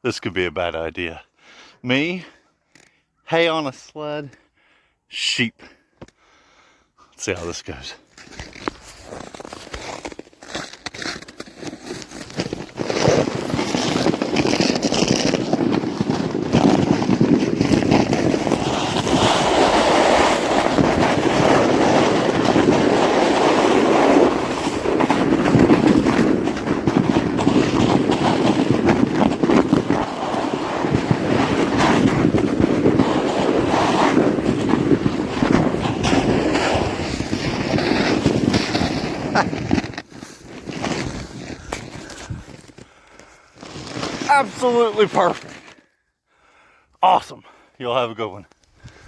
this could be a bad idea. Me, hay on a sled, sheep. Let's see how this goes. Absolutely perfect. Awesome. You'll have a good one.